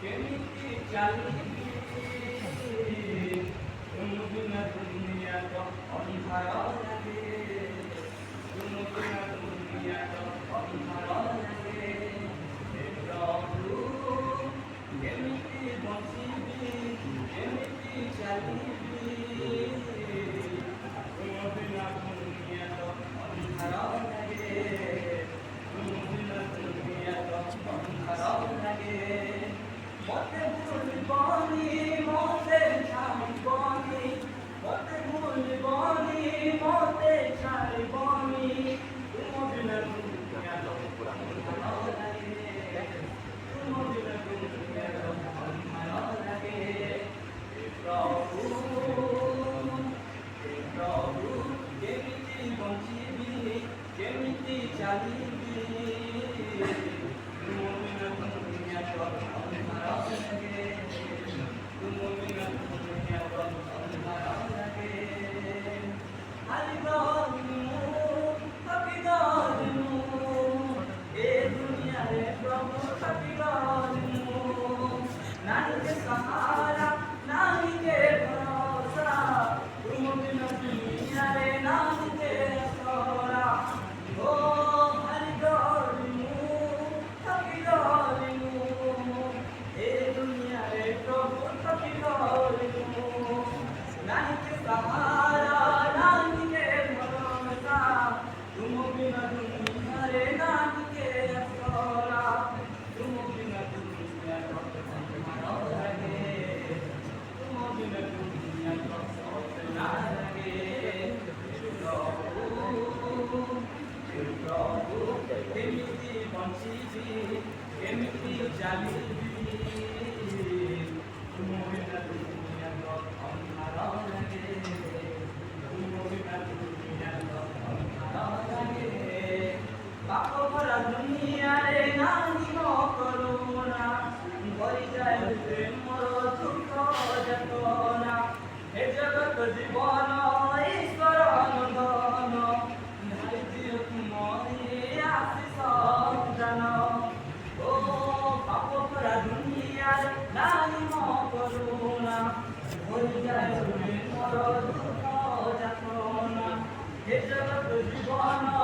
କେମିତି ଚାଲିବି ତୁମ ବିନା ଦୁନିଆ ତ ଅନ୍ଧାର ଲାଗେ ତୁମ ବିନା ଦୁନିଆ ତ ଅନ୍ଧାର ଲାଗେ ହେ ପ୍ରଭୁ କେମିତି ବଞ୍ଚିବି କେମିତି ଚାଲିବି ତୁମ ବିନା ଦୁନିଆ ତ ଅନ୍ଧାର ଲାଗେ ତୁମ ବିନା ଦୁନିଆ ତ ଅନ୍ଧାର ଲାଗେ মতে ভুলবনি মতে ছাড়বনি মতে ভুলবনি মতে ছাড়বনি তুম বিনা দুনিয়া তো ভালো লাগে তুম বিনা দুনিয়া তো ভালো লাগে প্রভু কেমিতি বঞ্চিবি কেমিতি চালিবি তুম বিনা দুনিয়া তো सहारा नानी के भरोसा तुम बिना दुनिया रे नानी के असरा ओ हरि गौरिनु थकी गौरिनु ए दुनिया रे प्रभु थकी गौरिनु नानी के सहारा नानी के भरोसा तुम बिना दुनिया रे नानी के असरा तुम बिना दुनिया কেমিতি বঞ্চিবি কেমিতি চালিবি তুম বিনা দুনিয়া তো ଅନ୍ଧାର লাগে তুম বিনা দুনিয়া তো ଅନ୍ଧାର লাগে পাপ ভরা দুনিয়ারে নাহি করুণা ভরি যায় প্রেমর দুঃখ যাতনা হে জগৎ জীবন ঈশ্বর নন্দন ধাই দিও তুমরি আশিস জান ও পাপ ভরা দুনিয়ারে নাহি করুণা ভরি যায় প্রেমর দুঃখ যাতনা হে জগৎ জীবন